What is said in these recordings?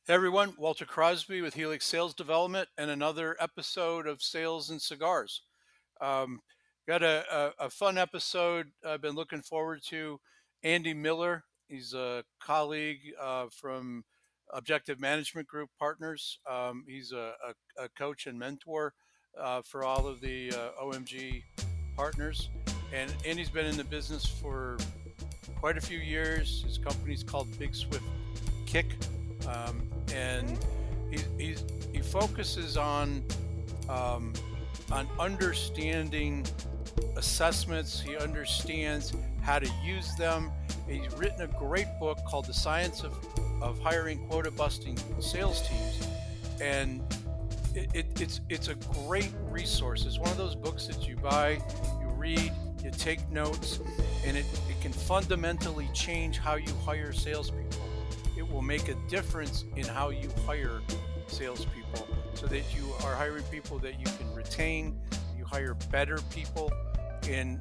Hey everyone, Walter Crosby with Helix Sales Development and another episode of Sales and Cigars. Um, got a fun episode I've been looking forward to. Andy Miller, he's a colleague from Objective Management Group Partners. He's a coach and mentor for all of the OMG partners. And Andy's been in the business for quite a few years. His company's called Big Swift Kick, and he focuses on understanding assessments. He understands how to use them. He's written a great book called The Science of Hiring Quota Busting Sales Teams, and it's a great resource. It's one of those books that you buy, you read, you take notes, and it can fundamentally change how you hire salespeople. It will make a difference in how you hire salespeople so that you are hiring people that you can retain, you hire better people, and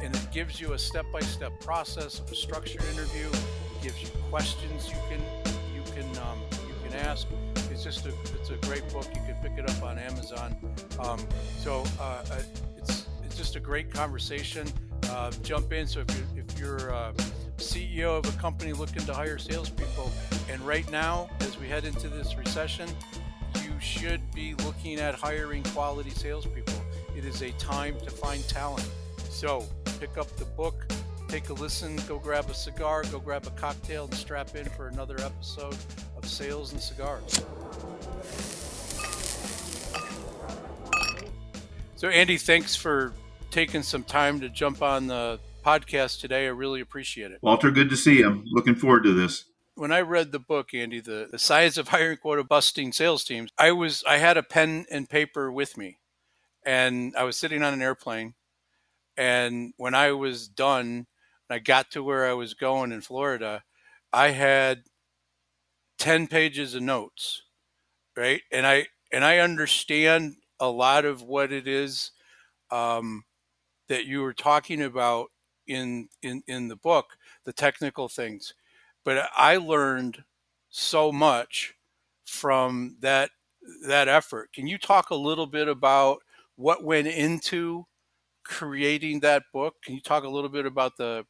it gives you a step-by-step process of a structured interview. It gives you questions you can ask. It's a great book. You can pick it up on Amazon. It's just a great conversation. Jump in. So if you're CEO of a company looking to hire salespeople, and right now, as we head into this recession, you should be looking at hiring quality salespeople. It is a time to find talent. So pick up the book, take a listen, go grab a cigar, go grab a cocktail, and strap in for another episode of Sales and Cigars. So Andy, thanks for taking some time to jump on the podcast today. I really appreciate it. Walter, good to see you. I'm looking forward to this. When I read the book, Andy, the Science of Hiring Quota Busting Sales Teams, I had a pen and paper with me, and I was sitting on an airplane. And when I was done, I got to where I was going in Florida, I had 10 pages of notes, right? And I understand a lot of what it is that you were talking about in the book, the technical things. But I learned so much from that effort. Can you talk a little bit about what went into creating that book? Can you talk a little bit about the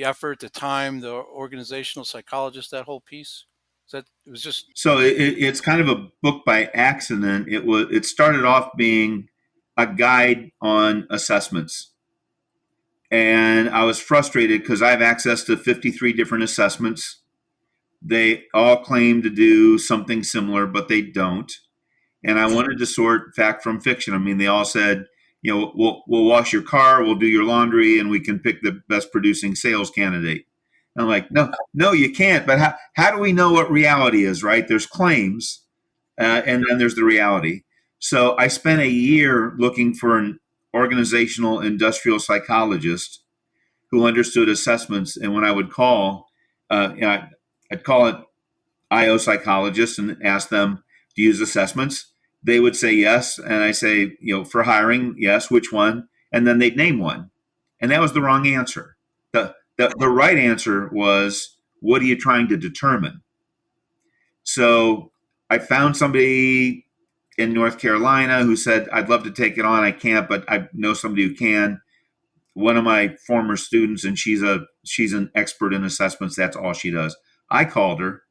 effort, the time, the organizational psychologist, that whole piece? It was just so it's kind of a book by accident. It started off being a guide on assessments, and I was frustrated because I have access to 53 different assessments. They all claim to do something similar, but they don't. And I wanted to sort fact from fiction. I mean, they all said, we'll wash your car, we'll do your laundry, and we can pick the best producing sales candidate. I'm like, no, you can't. But how do we know what reality is, right? There's claims, and then there's the reality. So I spent a year looking for an organizational industrial psychologist who understood assessments. And when I would call, I'd call it IO psychologists and ask them, do you use assessments? They would say yes. And I say, for hiring, yes, which one? And then they'd name one. And that was the wrong answer. The right answer was, what are you trying to determine? So I found somebody in North Carolina who said, I'd love to take it on. I can't, but I know somebody who can. One of my former students, and she's an expert in assessments. That's all she does. I called her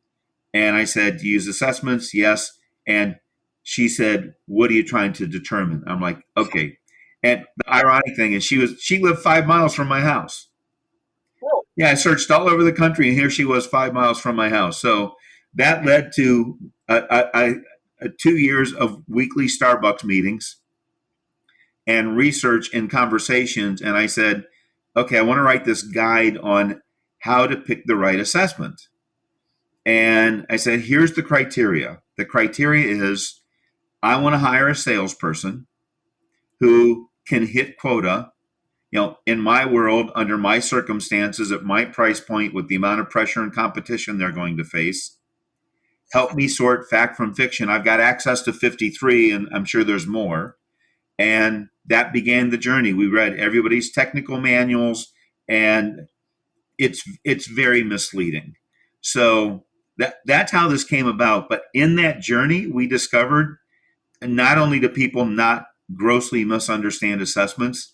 and I said, do you use assessments? Yes. And she said, what are you trying to determine? I'm like, okay. And the ironic thing is she lived 5 miles from my house. Whoa. Yeah, I searched all over the country, and here she was 5 miles from my house. So that led to 2 years of weekly Starbucks meetings and research and conversations. And I said, okay, I want to write this guide on how to pick the right assessment. And I said, here's the criteria. The criteria is, I want to hire a salesperson who can hit quota, in my world, under my circumstances, at my price point, with the amount of pressure and competition they're going to face. Help me sort fact from fiction. I've got access to 53, and I'm sure there's more. And that began the journey. We read everybody's technical manuals, and it's very misleading. So That's how this came about. But in that journey, we discovered not only do people not grossly misunderstand assessments,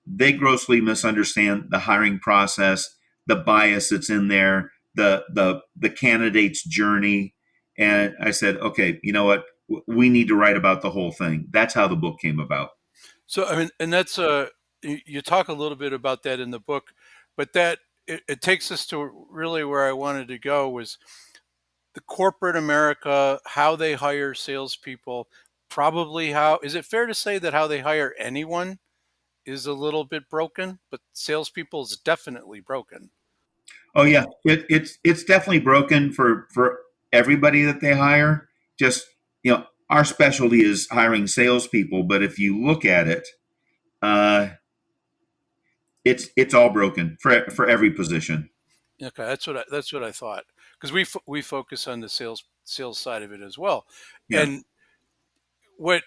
they grossly misunderstand the hiring process, the bias that's in there, the candidate's journey. And I said, okay, you know what? We need to write about the whole thing. That's how the book came about. So I mean, and that's you talk a little bit about that in the book, but that it takes us to really where I wanted to go was the corporate America, how they hire salespeople, probably how is it fair to say that how they hire anyone is a little bit broken, but salespeople is definitely broken. Oh yeah, it's definitely broken for everybody that they hire. Just our specialty is hiring salespeople, but if you look at it, uh, it's all broken for every position. Okay, that's what I thought because we focus on the sales side of it as well, Yeah, and what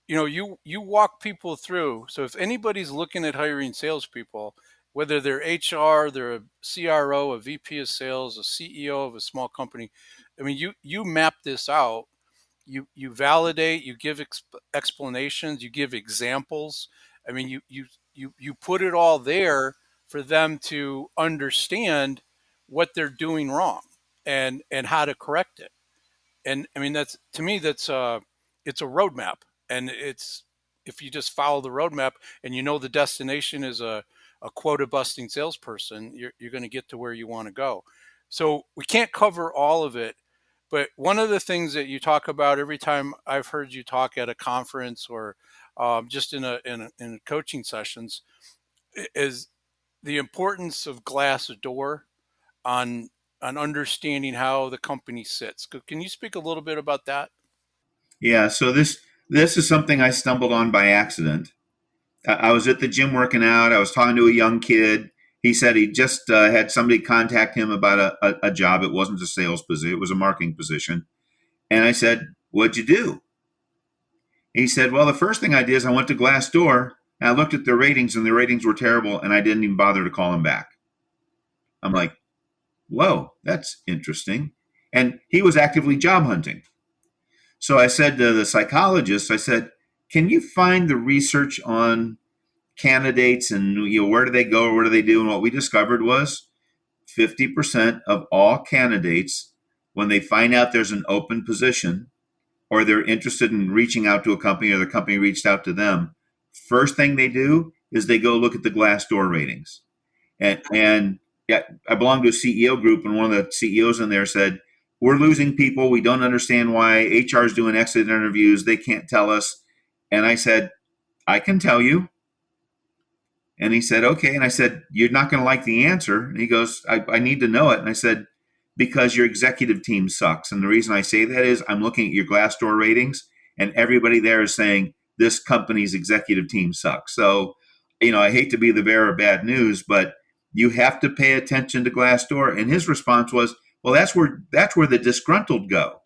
you walk people through. So if anybody's looking at hiring salespeople, whether they're HR, they're a CRO, a VP of sales, a CEO of a small company, I mean, you map this out. You validate. You give explanations. You give examples. I mean, you put it all there for them to understand what they're doing wrong and how to correct it. And I mean, that's to me, that's it's a roadmap, and it's if you just follow the roadmap and you know the destination is a quota busting salesperson, you're going to get to where you want to go. So we can't cover all of it, but one of the things that you talk about every time I've heard you talk at a conference or just in coaching sessions is the importance of glass door on understanding how the company sits. Can you speak a little bit about that? yeah. So this is something I stumbled on by accident. I was at the gym working out. I was talking to a young kid. He said he just had somebody contact him about a job. It wasn't a sales position; it was a marketing position. And I said, "What'd you do?" He said, "Well, the first thing I did is I went to Glassdoor and I looked at their ratings, and their ratings were terrible, and I didn't even bother to call him back." I'm like, "Whoa, that's interesting." And he was actively job hunting. So I said to the psychologist, I said, "Can you find the research on candidates and where do they go, what do they do?" And what we discovered was 50% of all candidates, when they find out there's an open position or they're interested in reaching out to a company or the company reached out to them, first thing they do is they go look at the Glassdoor ratings. And yeah, I belong to a CEO group, and one of the CEOs in there said, "We're losing people. We don't understand why. HR is doing exit interviews. They can't tell us." And I said, "I can tell you." And he said, "Okay." And I said, "You're not going to like the answer." And he goes, I need to know it. And I said, "Because your executive team sucks." And the reason I say that is I'm looking at your Glassdoor ratings, and everybody there is saying this company's executive team sucks. So, I hate to be the bearer of bad news, but you have to pay attention to Glassdoor. And his response was, "Well, that's where the disgruntled go."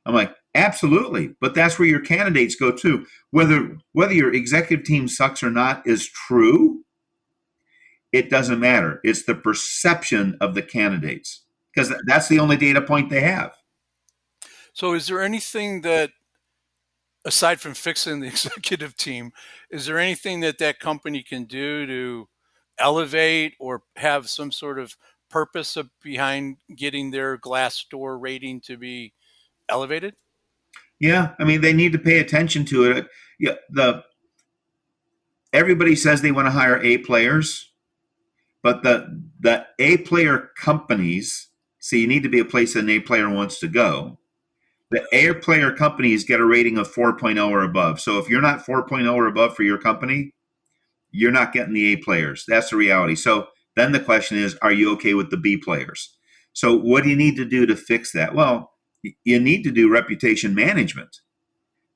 I'm like, "Absolutely, but that's where your candidates go too. Whether your executive team sucks or not is true. It doesn't matter. It's the perception of the candidates because that's the only data point they have." So, is there anything that, aside from fixing the executive team, is there anything that that company can do to elevate or have some sort of purpose behind getting their Glassdoor rating to be elevated? Yeah, I mean they need to pay attention to it. Yeah, the everybody says they want to hire A players, but the A player companies, see, you need to be a place that an A player wants to go. The A player companies get a rating of 4.0 or above. So if you're not 4.0 or above for your company, you're not getting the A players. That's the reality. So then the question is, are you okay with the B players? So what do you need to do to fix that? Well, you need to do reputation management.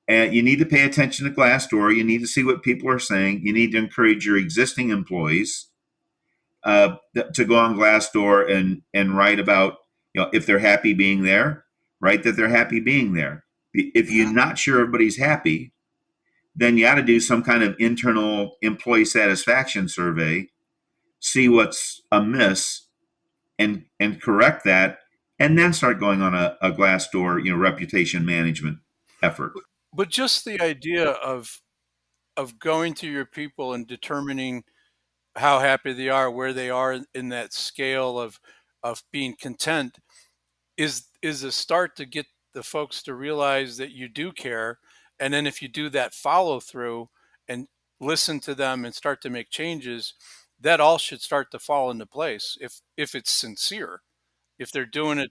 And you need to pay attention to Glassdoor. You need to see what people are saying. You need to encourage your existing employees to go on Glassdoor and write about, if they're happy being there, write that they're happy being there. If you're not sure everybody's happy, then you got to do some kind of internal employee satisfaction survey, see what's amiss, and correct that. and then start going on a Glassdoor, reputation management effort. But just the idea of going to your people and determining how happy they are, where they are in that scale of being content is a start to get the folks to realize that you do care. And then if you do that follow through and listen to them and start to make changes, that all should start to fall into place if it's sincere, if they're doing it.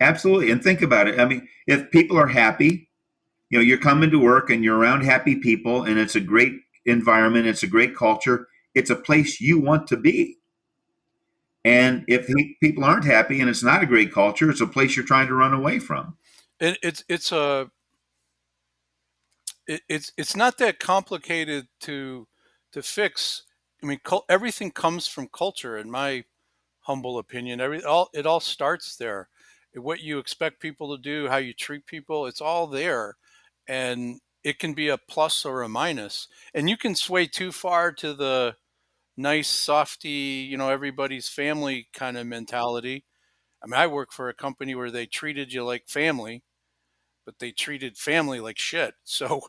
Absolutely. And think about it. I mean, if people are happy, you're coming to work and you're around happy people and it's a great environment, it's a great culture, it's a place you want to be. And if people aren't happy and it's not a great culture, it's a place you're trying to run away from. And it's not that complicated to fix. I mean, everything comes from culture, in my humble opinion. It all starts there. What you expect people to do, how you treat people, it's all there, and it can be a plus or a minus. And you can sway too far to the nice, softy, everybody's family kind of mentality. I mean, I work for a company where they treated you like family, but they treated family like shit. So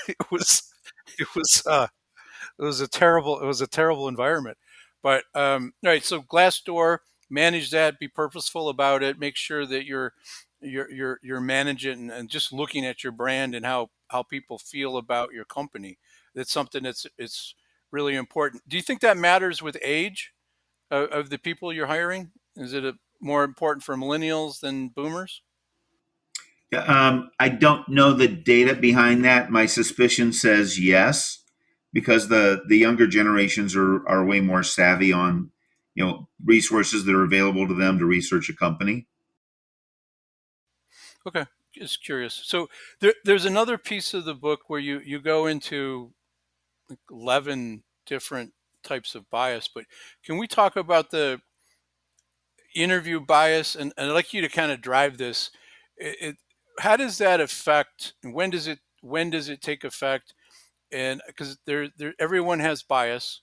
it was it was it was a terrible environment. But all right, so Glassdoor, manage that, be purposeful about it, make sure that you're managing and just looking at your brand and how people feel about your company. That's something it's really important. Do you think that matters with age of the people you're hiring? Is it more important for millennials than boomers? I don't know the data behind that. My suspicion says yes, because the younger generations are way more savvy on resources that are available to them to research a company. Okay, just curious. So there's another piece of the book where you go into like 11 different types of bias, but can we talk about the interview bias? And I'd like you to kind of drive this. How does that affect? When does it take effect? And because everyone has bias,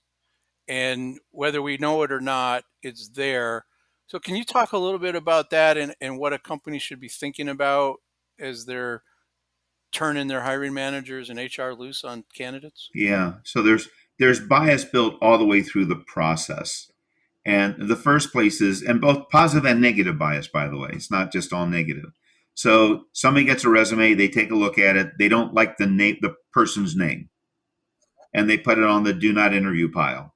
and whether we know it or not, it's there. So can you talk a little bit about that and what a company should be thinking about as they're turning their hiring managers and HR loose on candidates? Yeah. So there's bias built all the way through the process. And the first place is, and both positive and negative bias, by the way. It's not just all negative. So somebody gets a resume, they take a look at it, they don't like the person's name, and they put it on the do not interview pile.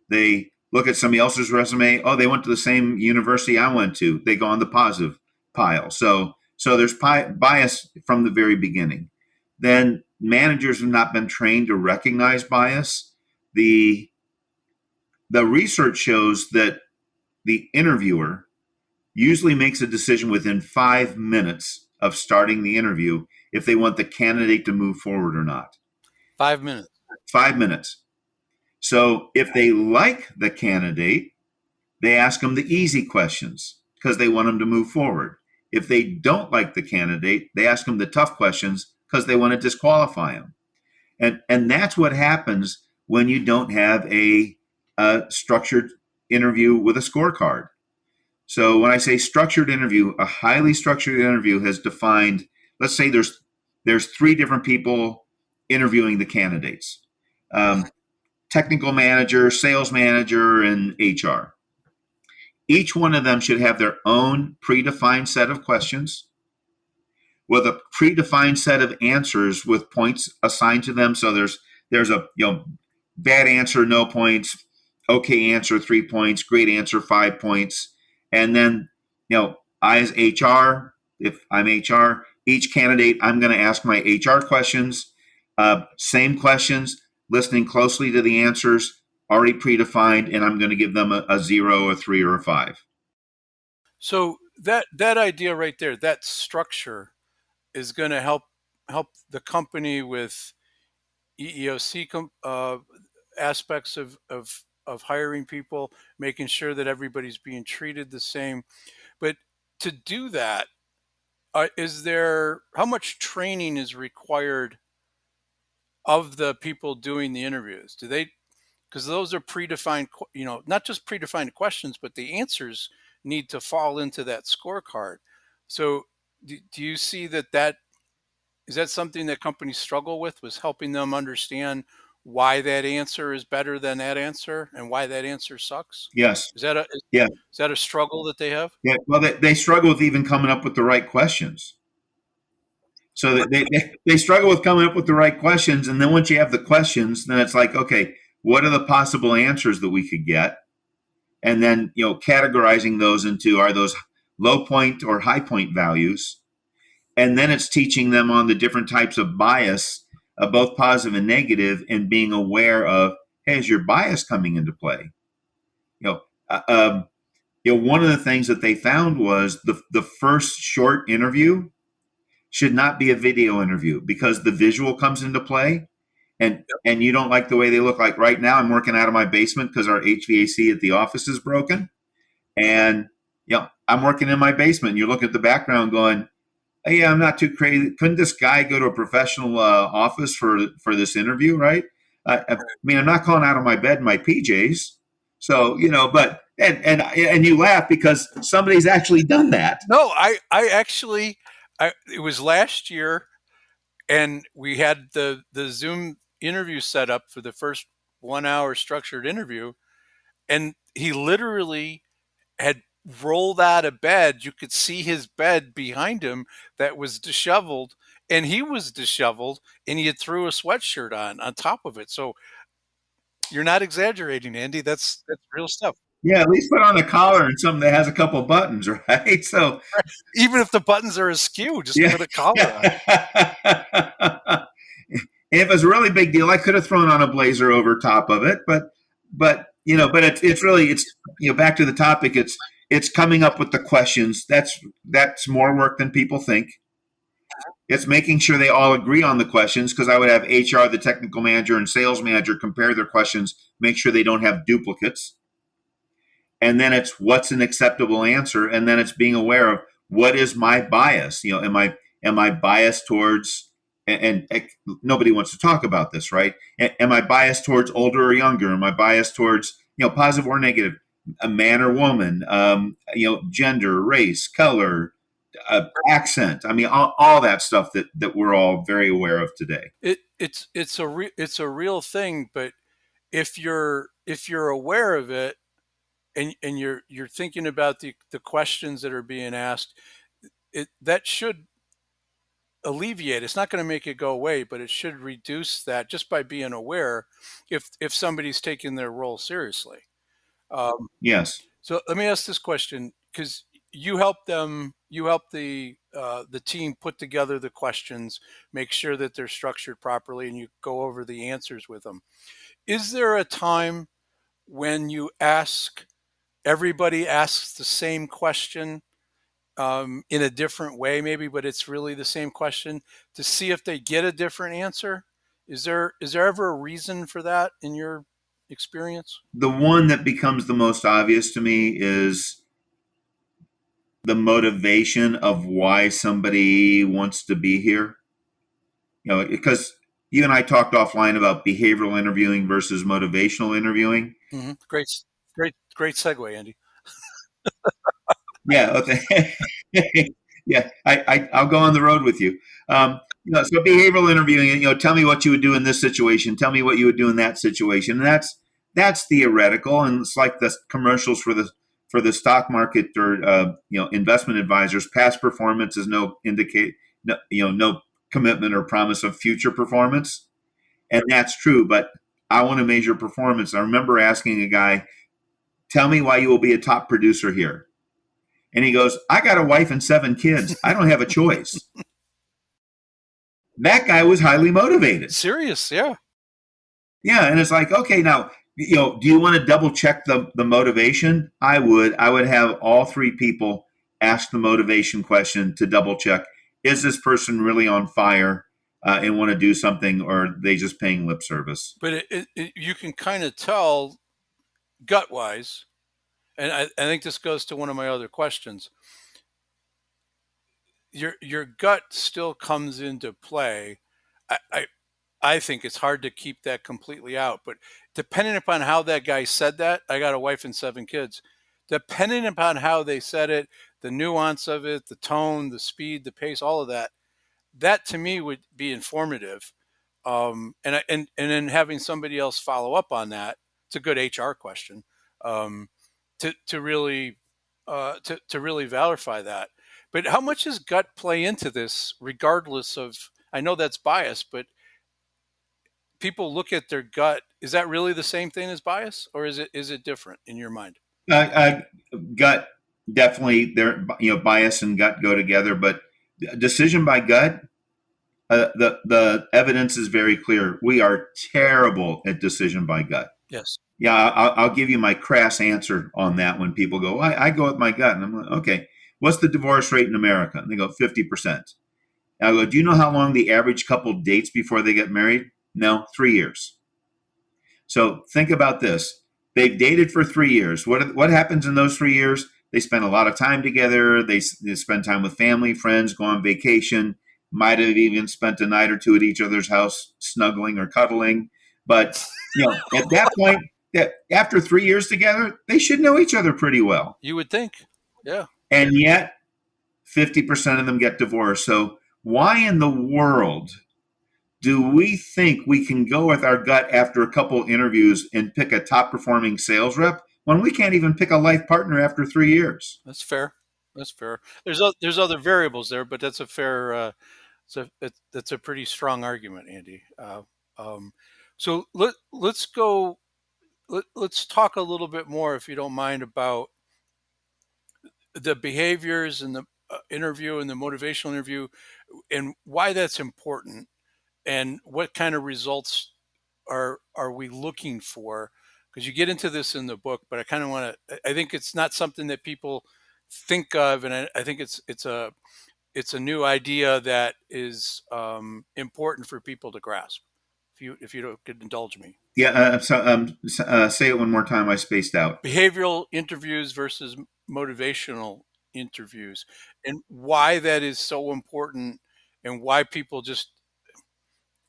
They look at somebody else's resume. Oh, they went to the same university I went to. They go on the positive pile. So there's bias from the very beginning. Then managers have not been trained to recognize bias. The the research shows that the interviewer usually makes a decision within 5 minutes of starting the interview if they want the candidate to move forward or not. 5 minutes. 5 minutes. So if they like the candidate, they ask them the easy questions because they want them to move forward. If they don't like the candidate, they ask them the tough questions because they want to disqualify them. And that's what happens when you don't have a structured interview with a scorecard. So when I say structured interview, a highly structured interview has defined, let's say there's three different people interviewing the candidates. Um, Technical manager, sales manager, and HR. Each one of them should have their own predefined set of questions with a predefined set of answers with points assigned to them. So there's a bad answer, no points, okay answer, 3 points, great answer, 5 points. And then I as HR, if I'm HR, each candidate, I'm going to ask my HR questions, same questions, listening closely to the answers, already predefined, and I'm going to give them a 0, a 3, or a 5. So that idea right there, that structure is going to help the company with EEOC aspects of hiring people, making sure that everybody's being treated the same. But to do that, is there how much training is required of the people doing the interviews? Do they, because those are predefined, not just predefined questions, but the answers need to fall into that scorecard. So do you see that is that something that companies struggle with, was helping them understand why that answer is better than that answer and why that answer sucks? Yes. Is that a Yeah. is that a struggle that they have? Yeah. Well, they struggle with even coming up with the right questions. So that they struggle with coming up with the right questions. And then once you have the questions, then it's like, okay, what are the possible answers that we could get? And then, categorizing those into, are those low point or high point values? And then it's teaching them on the different types of bias, both positive and negative, and being aware of, hey, is your bias coming into play? You know, uh, um, one of the things that they found was the first short interview should not be a video interview, because the visual comes into play, and you don't like the way they look. Like right now, I'm working out of my basement because our HVAC at the office is broken, and I'm working in my basement. And you're looking at the background, going, hey, yeah, I'm not too crazy. Couldn't this guy go to a professional office for this interview, right? I mean, I'm not calling out of my bed in my PJs. So, but and you laugh because somebody's actually done that. No, I actually, it was last year, and we had the Zoom interview set up for the first 1 hour structured interview, and he literally had rolled out of bed. You could see his bed behind him that was disheveled, and he was disheveled, and he had threw a sweatshirt on top of it. So you're not exaggerating, Andy. That's real stuff. Yeah, at least put on a collar and something that has a couple buttons, right? So, Even if the buttons are askew, just yeah. put a collar on. If it's a really big deal, I could have thrown on a blazer over top of it, but it's back to the topic. It's coming up with the questions. That's more work than people think. It's making sure they all agree on the questions, because I would have HR, the technical manager, and sales manager compare their questions, make sure they don't have duplicates. And then it's what's an acceptable answer, and then it's being aware of what is my bias. Am I biased towards, and nobody wants to talk about this, right? Am I biased towards older or younger? Am I biased towards positive or negative, a man or woman, gender, race, color, accent? I mean, all that stuff that we're all very aware of today. It's a real thing, but if you're aware of it, and you're thinking about the questions that are being asked, that should alleviate. It's not going to make it go away, but it should reduce that just by being aware, if somebody's taking their role seriously. Um, Yes. so let me ask this question, because you help the team put together the questions, make sure that they're structured properly, and you go over the answers with them. Is there a time when everybody asks the same question, in a different way, maybe, but it's really the same question, to see if they get a different answer? Is there ever a reason for that in your experience? The one that becomes the most obvious to me is the motivation of why somebody wants to be here. Because you and I talked offline about behavioral interviewing versus motivational interviewing. Great, great segue, Andy. Yeah. Okay. Yeah. I'll go on the road with you. So behavioral interviewing, tell me what you would do in this situation. Tell me what you would do in that situation. And that's theoretical. And it's like the commercials for the stock market, or investment advisors. Past performance is no commitment or promise of future performance. And that's true, but I want to measure performance. I remember asking a guy, tell me why you will be a top producer here. And he goes, I got a wife and 7 kids. I don't have a choice. That guy was highly motivated. Serious, yeah. Yeah. And it's like, okay, now, do you want to double check the motivation? I would have all 3 people ask the motivation question to double check. Is this person really on fire, and want to do something, or are they just paying lip service? But you can kind of tell gut wise, and I think this goes to one of my other questions. Your gut still comes into play. I, I I think it's hard to keep that completely out, but depending upon how that guy said that, I got a wife and 7 kids. depending upon how they said it, the nuance of it, the tone, the speed, the pace, all of that, that to me would be informative. And then having somebody else follow up on that, it's a good HR question, um, to really to really verify that. But how much does gut play into this, regardless of? I know that's bias, but people look at their gut. Is that really the same thing as bias, or is it different in your mind? Uh, Gut, definitely, there, bias and gut go together, but decision by gut, the evidence is very clear. We are terrible at decision by gut. Yes. Yeah, I'll give you my crass answer on that. When people go, I go with my gut, and I'm like, okay, what's the divorce rate in America? And they go 50%. I go, do you know how long the average couple dates before they get married? No, 3 years. So think about this. They've dated for 3 years. What happens in those 3 years? They spend a lot of time together. They spend time with family, friends, go on vacation, might have even spent a night or two at each other's house, snuggling or cuddling. But at that point, that after 3 years together, they should know each other pretty well. You would think. Yeah. And yet, 50% of them get divorced. So why in the world do we think we can go with our gut after a couple interviews and pick a top performing sales rep when we can't even pick a life partner after 3 years? That's fair. That's fair. There's other variables there, but that's a fair. That's a pretty strong argument, Andy. Um, so let's go. Let's talk a little bit more, if you don't mind, about the behaviors and the interview and the motivational interview, and why that's important, and what kind of results are we looking for? Because you get into this in the book, but I kind of want to. I think it's not something that people think of, and I think it's a new idea that is important for people to grasp. If you could indulge me. Yeah. Say it one more time. I spaced out. Behavioral interviews versus motivational interviews, and why that is so important, and why people just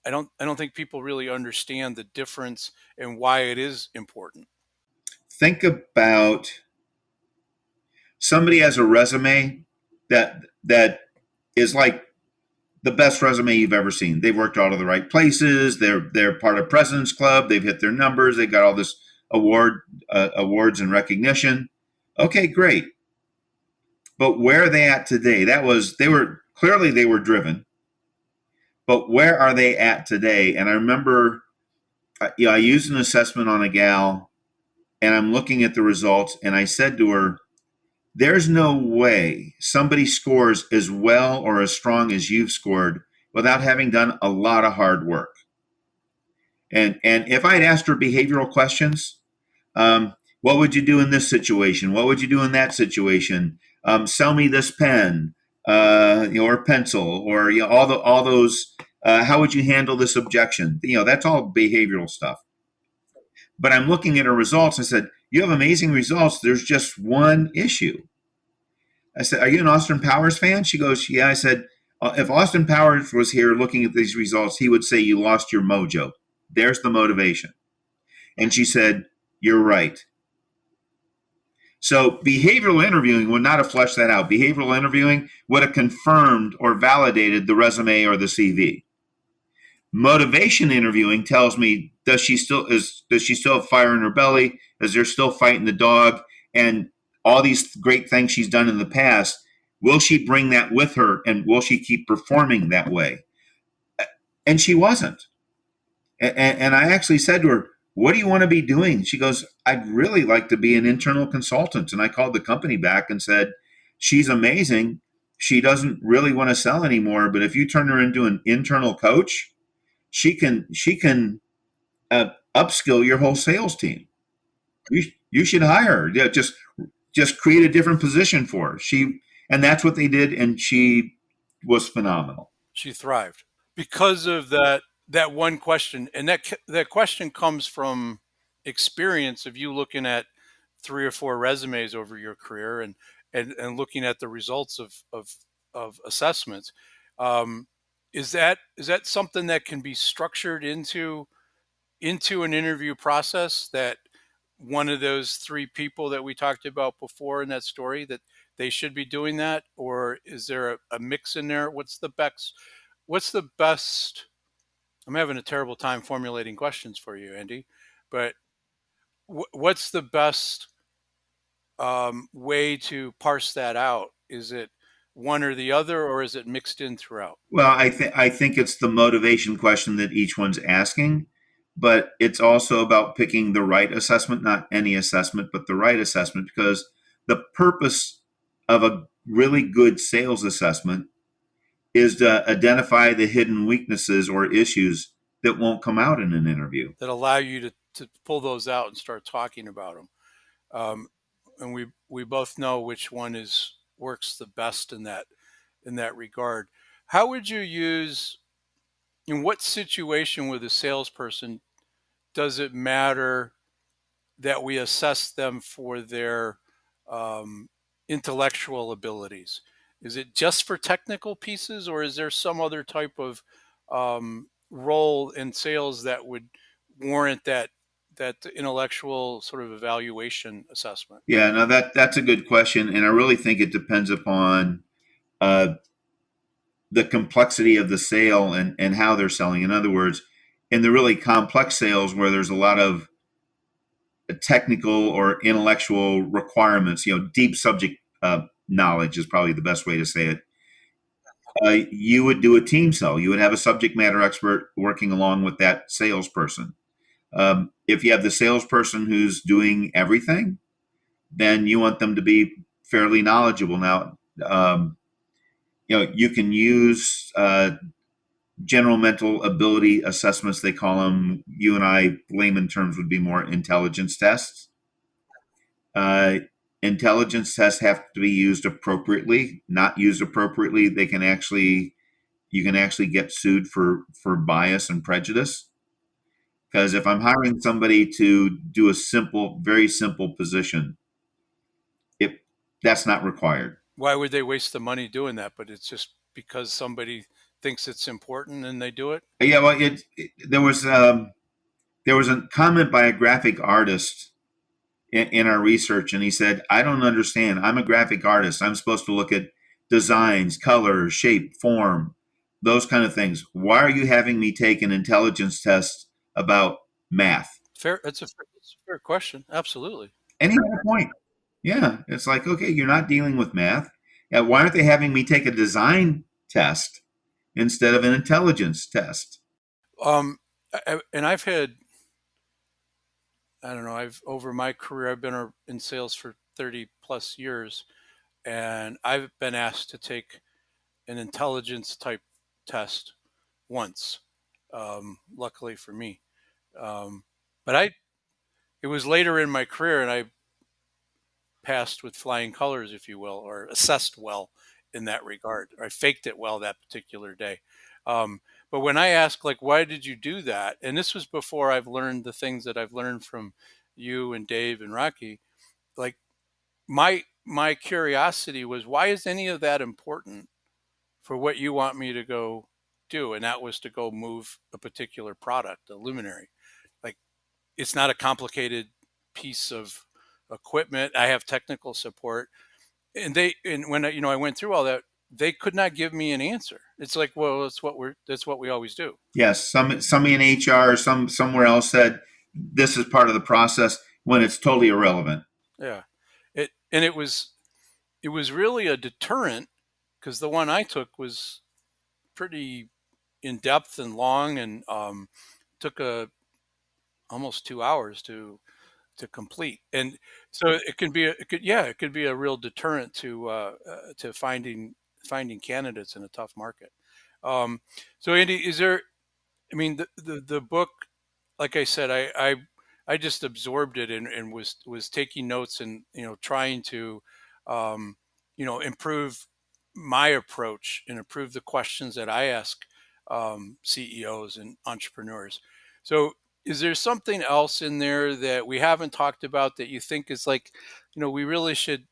I don't think people really understand the difference and why it is important. Think about somebody has a resume that is like the best resume you've ever seen. They've worked all of the right places. They're part of President's Club. They've hit their numbers. They've got all this awards and recognition. Okay, great. But where are they at today? They were driven. But where are they at today? And I remember, I used an assessment on a gal, and I'm looking at the results, and I said to her, there's no way somebody scores as well or as strong as you've scored without having done a lot of hard work. And if I'd asked her behavioral questions, what would you do in this situation? What would you do in that situation? Sell me this pen, or pencil, or all those. How would you handle this objection? That's all behavioral stuff. But I'm looking at her results. I said, you have amazing results. There's just one issue. I said, are you an Austin Powers fan? She goes, yeah. I said, if Austin Powers was here looking at these results, he would say you lost your mojo. There's the motivation. And she said, you're right. So behavioral interviewing would not have fleshed that out. Behavioral interviewing would have confirmed or validated the resume or the CV. Motivation interviewing tells me, does she still have fire in her belly? Is there still fight in the dog? And all these great things she's done in the past, will she bring that with her, and will she keep performing that way? And she wasn't. And I actually said to her, what do you want to be doing? She goes, I'd really like to be an internal consultant. And I called the company back and said, she's amazing. She doesn't really want to sell anymore, but if you turn her into an internal coach, she can upskill your whole sales team. You should hire her. Yeah, just create a different position for her. And that's what they did, and she was phenomenal. She thrived because of that one question, and that question comes from experience of you looking at 3 or 4 resumes over your career, and looking at the results of assessments. Um, is that something that can be structured into an interview process, that one of those three people that we talked about before in that story that they should be doing that, or is there a mix in there? What's the best? I'm having a terrible time formulating questions for you, Andy, but what's the best way to parse that out? Is it one or the other, or is it mixed in throughout? Well, I think it's the motivation question that each one's asking, but it's also about picking the right assessment, not any assessment, but the right assessment, because the purpose of a really good sales assessment is to identify the hidden weaknesses or issues that won't come out in an interview. That allow you to pull those out and start talking about them. And we both know which one is works the best in that regard. How would you use, in what situation with a salesperson does it matter that we assess them for their intellectual abilities? Is it just for technical pieces, or is there some other type of role in sales that would warrant that intellectual sort of evaluation assessment? Yeah, now that's a good question, and I really think it depends upon uh, the complexity of the sale and how they're selling. In other words, in the really complex sales where there's a lot of technical or intellectual requirements, deep subject knowledge is probably the best way to say it. You would do a team sell. You would have a subject matter expert working along with that salesperson. If you have the salesperson who's doing everything, then you want them to be fairly knowledgeable. Now, you can use general mental ability assessments. They call them. You and I, layman terms, would be more intelligence tests. Uh, Intelligence tests have to be used appropriately. Not used appropriately, they can actually you can actually get sued for bias and prejudice. Because if I'm hiring somebody to do a simple, very simple position, it that's not required. Why would they waste the money doing that? But it's just because somebody thinks it's important and they do it. Yeah, well, there was a comment by a graphic artist in our research, and he said, "I don't understand. I'm a graphic artist. I'm supposed to look at designs, color, shape, form, those kind of things. Why are you having me take an intelligence test about math?" Fair. It's a fair question. Absolutely. And he had a point. Yeah, it's like, okay, you're not dealing with math. Yeah, why aren't they having me take a design test instead of an intelligence test? Um, and I've had, I don't know, I've over my career, I've been in sales for 30 plus years, and I've been asked to take an intelligence type test once, luckily for me. Um, but it was later in my career, and I passed with flying colors, if you will, or assessed well in that regard. Or I faked it well that particular day. But when I ask, like, why did you do that? And this was before I've learned the things that I've learned from you and Dave and Rocky. Like, my curiosity was, why is any of that important for what you want me to go do? And that was to go move a particular product, a luminary. Like, it's not a complicated piece of equipment. I have technical support, and when I went through all that, they could not give me an answer. It's like, well, that's what we always do. Yes, somebody in HR or somewhere else said this is part of the process when it's totally irrelevant. Yeah, it was really a deterrent because the one I took was pretty in depth and long, and took almost 2 hours to complete. And so it could be a real deterrent to finding candidates in a tough market. So Andy, is there? I mean, the book, like I said, I just absorbed it and was taking notes and trying to improve my approach and improve the questions that I ask CEOs and entrepreneurs. So, is there something else in there that we haven't talked about that you think is like, we really should,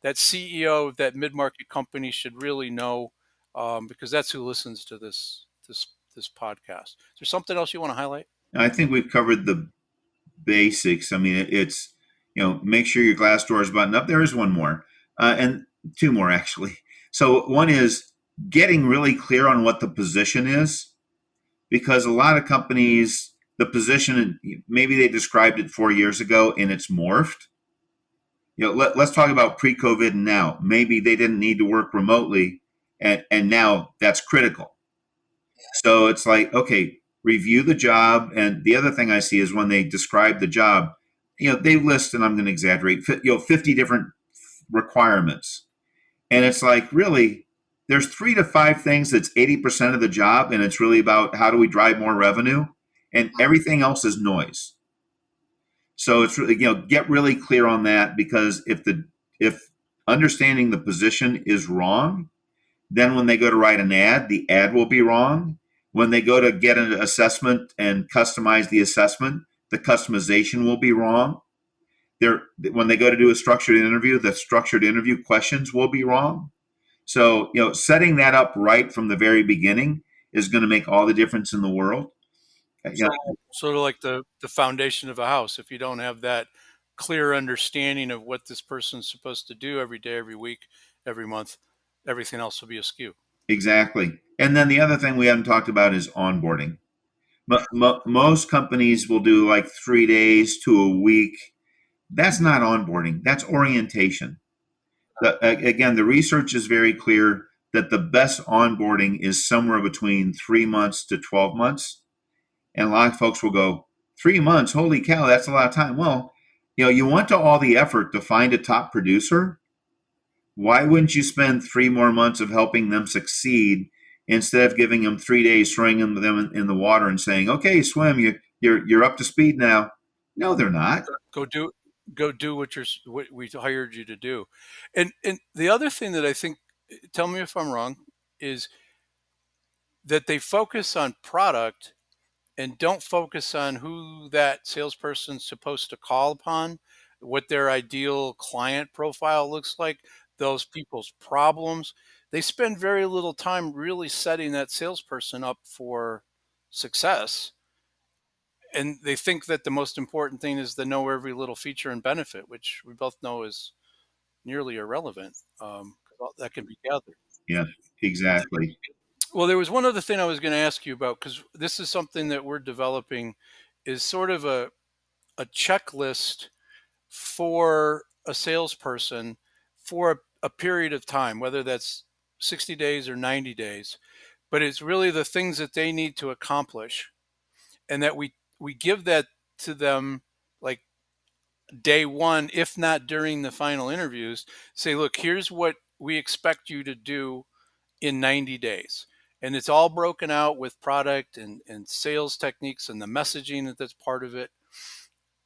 that CEO of that mid-market company should really know, because that's who listens to this podcast. Is there something else you want to highlight? I think we've covered the basics. I mean, it's, make sure your glass door is buttoned up. There is one more, and two more actually. So one is getting really clear on what the position is, because a lot of companies, the position, maybe they described it 4 years ago and it's morphed. Let's talk about pre-COVID and now. Maybe they didn't need to work remotely, and now that's critical. So it's like, okay, review the job. And the other thing I see is when they describe the job, they list, and I'm going to exaggerate, 50 different requirements. And it's like, really, there's 3 to 5 things that's 80% of the job. And it's really about how do we drive more revenue, and everything else is noise. So it's really, get really clear on that, because if understanding the position is wrong, then when they go to write an ad, the ad will be wrong. When they go to get an assessment and customize the assessment, the customization will be wrong. When they go to do a structured interview, the structured interview questions will be wrong. So, setting that up right from the very beginning is going to make all the difference in the world. So, sort of like the foundation of a house. If you don't have that clear understanding of what this person's supposed to do every day, every week, every month, everything else will be askew. Exactly. And then the other thing we haven't talked about is onboarding. Most companies will do like 3 days to a week. That's not onboarding. That's orientation. Again, the research is very clear that the best onboarding is somewhere between 3 months to 12 months. And a lot of folks will go, 3 months, holy cow, that's a lot of time. Well, you went to all the effort to find a top producer. Why wouldn't you spend 3 more months of helping them succeed instead of giving them 3 days, throwing them in the water and saying, okay, swim, you're up to speed now? No, they're not. Go do what we hired you to do. And the other thing that I think, tell me if I'm wrong, is that they focus on product and don't focus on who that salesperson's supposed to call upon, what their ideal client profile looks like, those people's problems. They spend very little time really setting that salesperson up for success. And they think that the most important thing is to know every little feature and benefit, which we both know is nearly irrelevant. 'Cause all that can be gathered. Yeah, exactly. Well, there was one other thing I was going to ask you about, because this is something that we're developing, is sort of a checklist for a salesperson for a period of time, whether that's 60 days or 90 days. But it's really the things that they need to accomplish, and that we give that to them like day one, if not during the final interviews. Say, look, here's what we expect you to do in 90 days. And it's all broken out with product and sales techniques and the messaging that's part of it.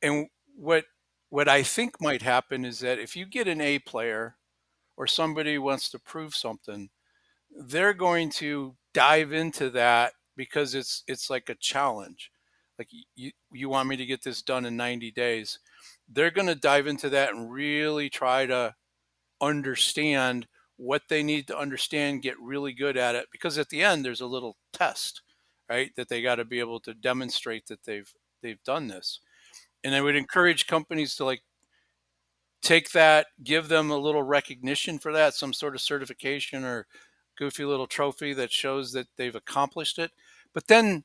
And what I think might happen is that if you get an A player or somebody wants to prove something, they're going to dive into that because it's like a challenge. Like, you want me to get this done in 90 days. They're going to dive into that and really try to understand what they need to understand, get really good at it, because at the end there's a little test, right? That they got to be able to demonstrate that they've done this. And I would encourage companies to like take that, give them a little recognition for that, some sort of certification or goofy little trophy that shows that they've accomplished it. But then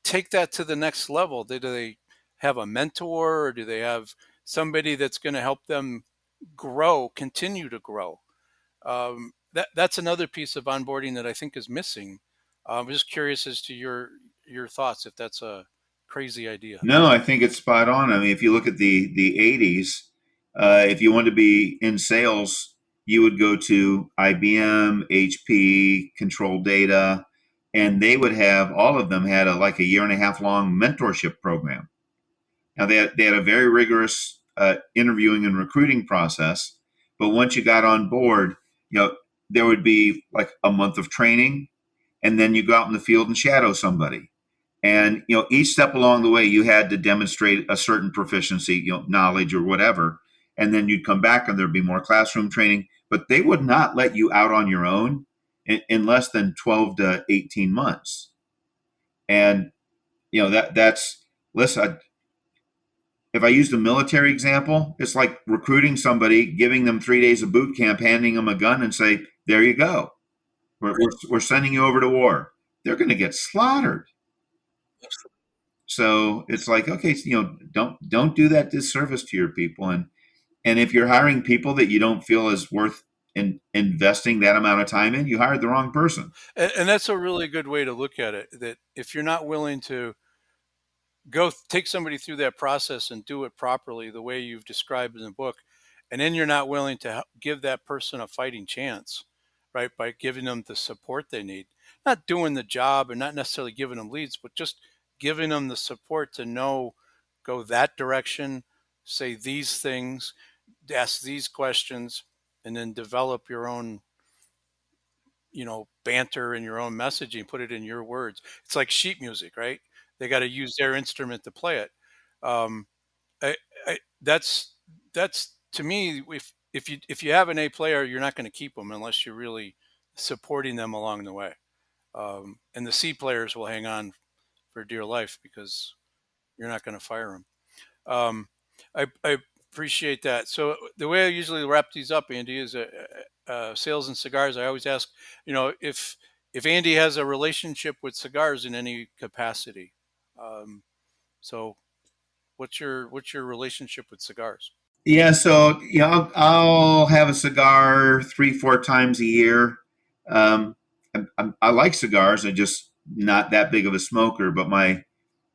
take that to the next level. Do they have a mentor, or do they have somebody that's going to help them grow, continue to grow? That's another piece of onboarding that I think is missing. I'm just curious as to your thoughts, if that's a crazy idea. No, I think it's spot on. I mean, if you look at the 80s, if you wanted to be in sales, you would go to IBM, HP, Control Data, and they would have, all of them had like a year and a half long mentorship program. Now they had a very rigorous interviewing and recruiting process, but once you got on board, there would be like a month of training, and then you go out in the field and shadow somebody. And each step along the way, you had to demonstrate a certain proficiency, knowledge or whatever, and then you'd come back and there'd be more classroom training. But they would not let you out on your own in less than 12 to 18 months. And that's, listen, if I use the military example, it's like recruiting somebody, giving them 3 days of boot camp, handing them a gun, and say, "There you go. We're sending you over to war." They're going to get slaughtered. So it's like, okay, don't do that disservice to your people. And if you're hiring people that you don't feel is worth investing that amount of time in, you hired the wrong person. And that's a really good way to look at it. That if you're not willing to go take somebody through that process and do it properly the way you've described in the book, and then you're not willing to give that person a fighting chance, right, by giving them the support they need, not doing the job and not necessarily giving them leads, but just giving them the support to know, go that direction, say these things, ask these questions, and then develop your own, banter and your own messaging, put it in your words. It's like sheet music, right? They got to use their instrument to play it. Um, I, that's to me, if you have an A player, you're not going to keep them unless you're really supporting them along the way. And the C players will hang on for dear life because you're not going to fire them. I appreciate that. So the way I usually wrap these up, Andy, is sales and cigars. I always ask, if Andy has a relationship with cigars in any capacity. So what's your relationship with cigars? Yeah, so I'll have a cigar 3, 4 times a year. I like cigars. I'm just not that big of a smoker. But my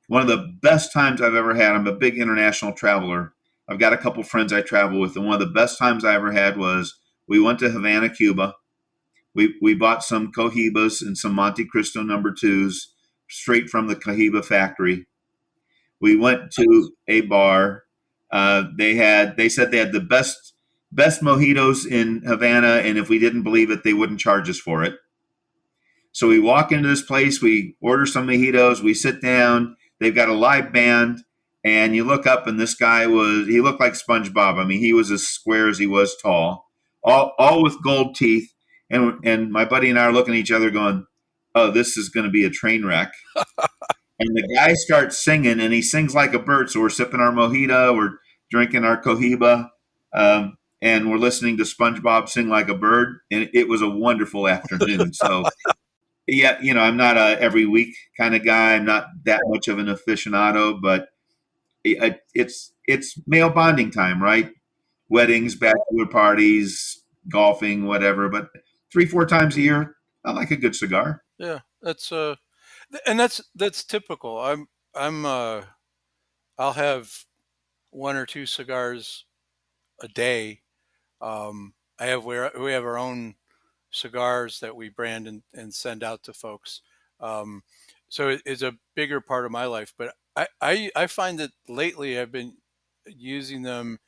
one of the best times I've ever had. I'm a big international traveler. I've got a couple friends I travel with, and one of the best times I ever had was we went to Havana, Cuba. We bought some Cohibas and some Monte Cristo number twos straight from the Cohiba factory. We went to a bar. They said they had the best mojitos in Havana, and if we didn't believe it, they wouldn't charge us for it. So we walk into this place, we order some mojitos, we sit down. They've got a live band, and you look up, and this guy he looked like SpongeBob. I mean, he was as square as he was tall, all with gold teeth. And my buddy and I are looking at each other, going, "Oh, this is going to be a train wreck." And the guy starts singing, and he sings like a bird. So we're sipping our mojito, we're drinking our Cohiba, and we're listening to SpongeBob sing like a bird. And it was a wonderful afternoon. So, yeah, I'm not a every week kind of guy. I'm not that much of an aficionado, but it's male bonding time, right? Weddings, bachelor parties, golfing, whatever. But 3, 4 times a year, I like a good cigar. Yeah, that's typical. I'll have one or two cigars a day. We have our own cigars that we brand and send out to folks. Um, so it's a bigger part of my life. But I find that lately I've been using them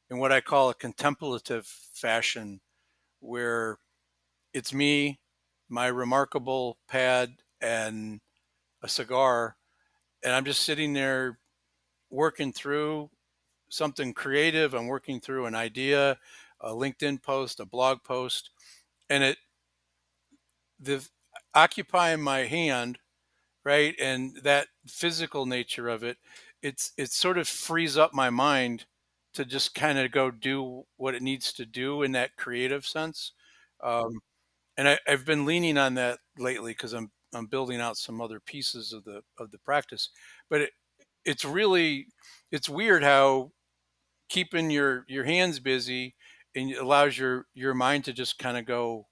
in what I call a contemplative fashion, where it's me, my remarkable pad, and a cigar, and I'm just sitting there working through something creative. I'm working through an idea, a LinkedIn post, a blog post, and the occupying my hand, right, and that physical nature of it sort of frees up my mind to just kind of go do what it needs to do in that creative sense. Um, and I've been leaning on that lately because I'm building out some other pieces of the practice. But it's weird how keeping your hands busy and it allows your mind to just kind of go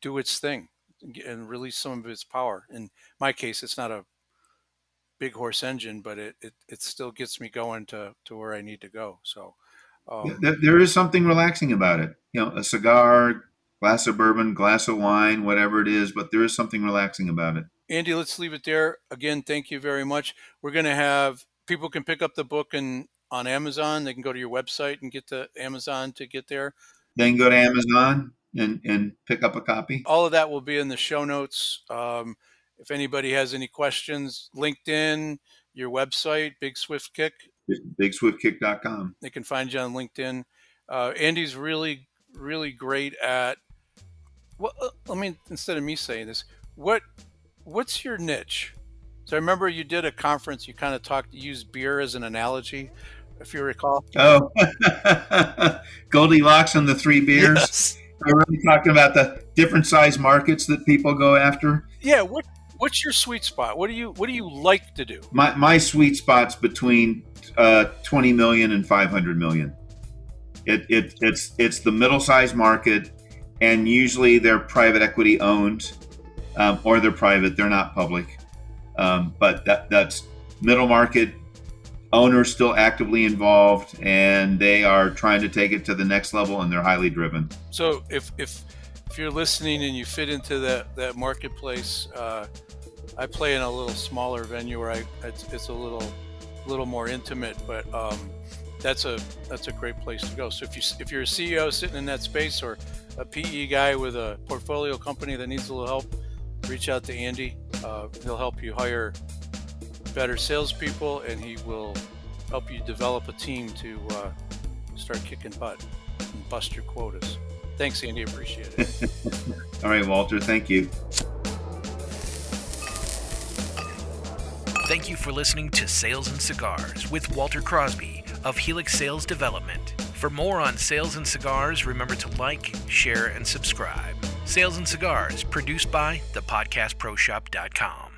do its thing and release some of its power. In my case, it's not a big horse engine, but it still gets me going to where I need to go. So, um, There is something relaxing about it. A cigar, glass of bourbon, glass of wine, whatever it is, but there is something relaxing about it. Andy, let's leave it there. Again, thank you very much. We're going to have people can pick up the book on Amazon. They can go to your website and get to Amazon to get there. Then go to Amazon and pick up a copy. All of that will be in the show notes. If anybody has any questions, LinkedIn, your website, Big Swift Kick, BigSwiftKick.com. they can find you on LinkedIn. Andy's really, really great at. Well, I mean, instead of me saying this, what's your niche? So I remember you did a conference. You kind of used beer as an analogy, if you recall. Oh, Goldilocks and the three beers. Yes. We're really talking about the different size markets that people go after. Yeah. What's your sweet spot? What do you like to do? My sweet spot's between 20 million and 500 million. It's the middle size market, and usually they're private equity owned, or they're private. They're not public, but that's middle market. Owners still actively involved, and they are trying to take it to the next level, and they're highly driven. So if you're listening and you fit into that marketplace, I play in a little smaller venue where it's a little more intimate, but that's a great place to go. So if you're a CEO sitting in that space, or a PE guy with a portfolio company that needs a little help, reach out to Andy. He'll help you hire better salespeople, and he will help you develop a team to start kicking butt and bust your quotas. Thanks, Andy. Appreciate it. All right, Walter. Thank you. Thank you for listening to Sales and Cigars with Walter Crosby of Helix Sales Development. For more on sales and cigars, remember to like, share, and subscribe. Sales and Cigars, produced by thepodcastproshop.com.